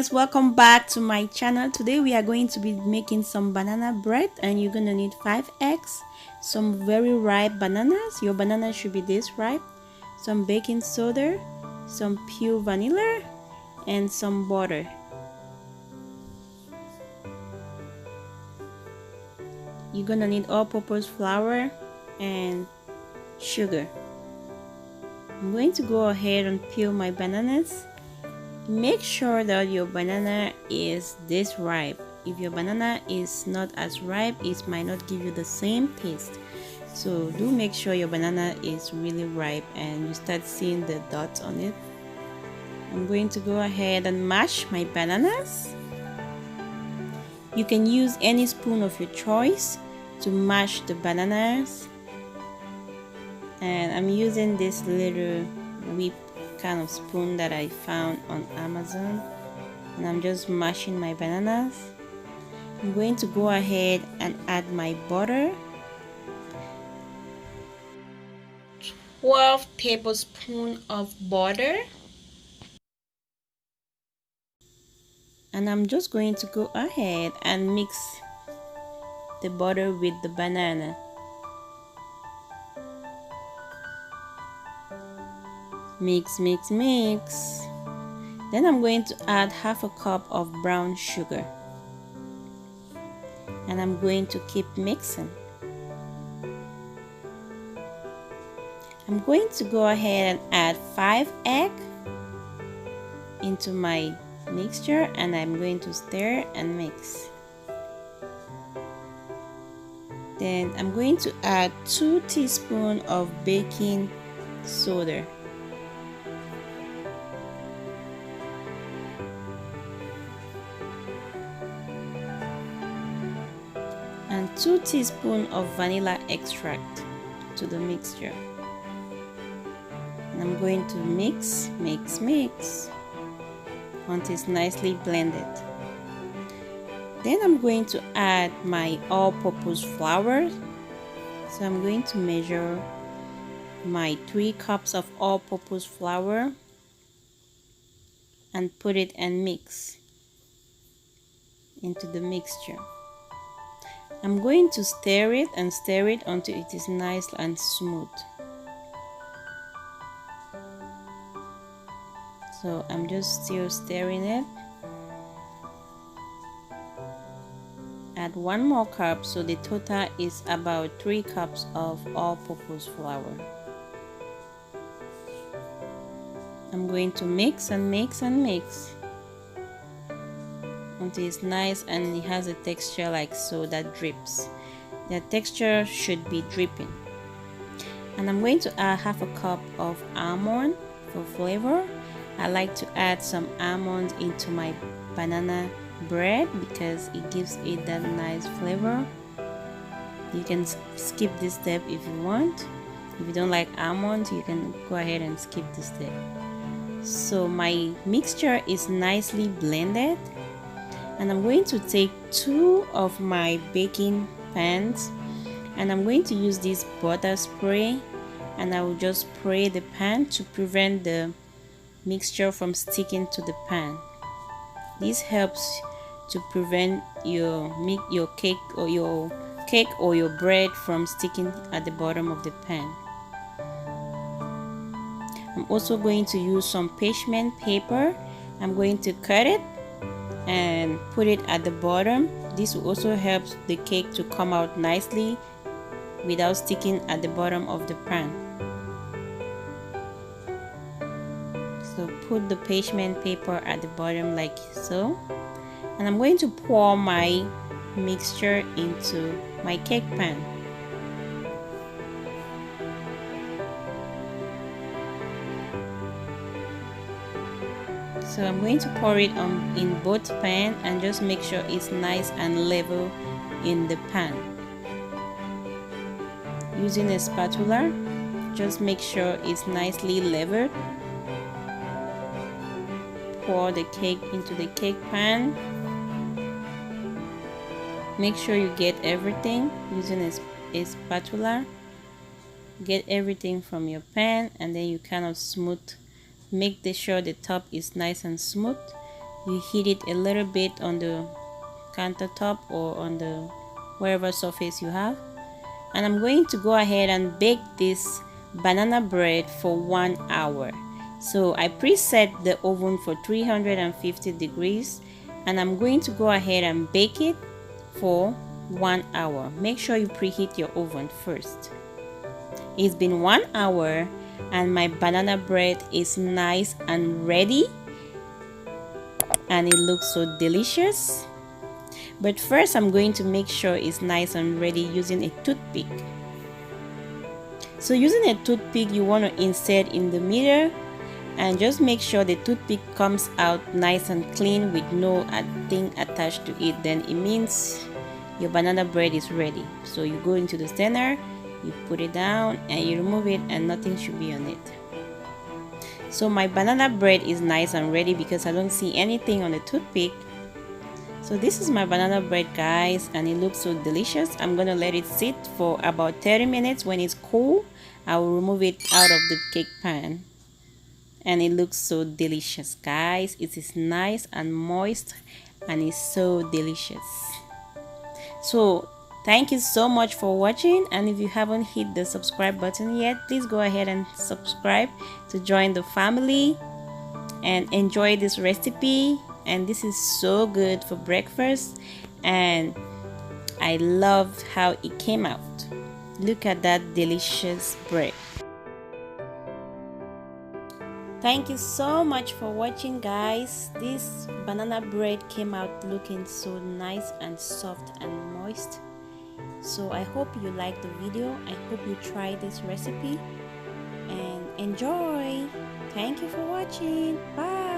guys, welcome back to my channel. Today we are going to be making some banana bread, and you're gonna need 5 eggs, some very ripe bananas. Your banana should be this ripe, some baking soda, some pure vanilla, and some butter. You're gonna need all-purpose flour and sugar. I'm going to go ahead and peel my bananas. Make sure that your banana is this ripe. If your banana is not as ripe, it might not give you the same taste. So do make sure your banana is really ripe and you start seeing the dots on it. I'm going to go ahead and mash my bananas. You can use any spoon of your choice to mash the bananas, and I'm using this little whip kind of spoon that I found on Amazon, and I'm just mashing my bananas. I'm going to go ahead and add my butter, 12 tablespoons of butter, and I'm just going to go ahead and mix the butter with the banana. Mix. Then I'm going to add half a cup of brown sugar, and I'm going to keep mixing. I'm going to go ahead and add 5 eggs into my mixture, and I'm going to stir and mix. Then I'm going to add 2 teaspoons of baking soda. And 2 teaspoons of vanilla extract to the mixture. And I'm going to mix until it's nicely blended. Then I'm going to add my all-purpose flour. So I'm going to measure my 3 cups of all-purpose flour and put it and mix into the mixture. I'm going to stir it until it is nice and smooth. So I'm just still stirring it. Add 1 more cup, so the total is about 3 cups of all-purpose flour. I'm going to mix until it's nice and it has a texture like so that drips. The texture should be dripping. And I'm going to add half a cup of almond for flavor. I like to add some almonds into my banana bread because it gives it that nice flavor. You can skip this step if you want. If you don't like almonds, you can go ahead and skip this step. So my mixture is nicely blended, and I'm going to take 2 of my baking pans, and I'm going to use this butter spray, and I will just spray the pan to prevent the mixture from sticking to the pan. This helps to prevent your cake or your bread from sticking at the bottom of the pan. I'm also going to use some parchment paper. I'm going to cut it and put it at the bottom. This will also help the cake to come out nicely without sticking at the bottom of the pan. So put the parchment paper at the bottom like so, and I'm going to pour my mixture into my cake pan. So I'm going to pour it in both pans and just make sure it's nice and level in the pan. Using a spatula, just make sure it's nicely leveled. Pour the cake into the cake pan. Make sure you get everything using a spatula. Get everything from your pan, and then you kind of make sure the top is nice and smooth. You heat it a little bit on the countertop or on the wherever surface you have. And I'm going to go ahead and bake this banana bread for 1 hour. So I preset the oven for 350 degrees, and I'm going to go ahead and bake it for 1 hour. Make sure you preheat your oven first. It's been 1 hour and my banana bread is nice and ready, and it looks so delicious. But first I'm going to make sure it's nice and ready using a toothpick. So using a toothpick, you want to insert in the middle and just make sure the toothpick comes out nice and clean with no thing attached to it. Then it means your banana bread is ready. So you go into the center, you put it down and you remove it, and nothing should be on it. So my banana bread is nice and ready because I don't see anything on the toothpick. So this is my banana bread, guys, and it looks so delicious. I'm gonna let it sit for about 30 minutes. When it's cool, I will remove it out of the cake pan, and it looks so delicious, guys. It is nice and moist and it's so delicious. So thank you so much for watching, and if you haven't hit the subscribe button yet, please go ahead and subscribe to join the family and enjoy this recipe. And this is so good for breakfast, and I loved how it came out. Look at that delicious bread. Thank you so much for watching, guys. This banana bread came out looking so nice and soft and moist. So I hope you like the video. I hope you try this recipe and enjoy. Thank you for watching. Bye.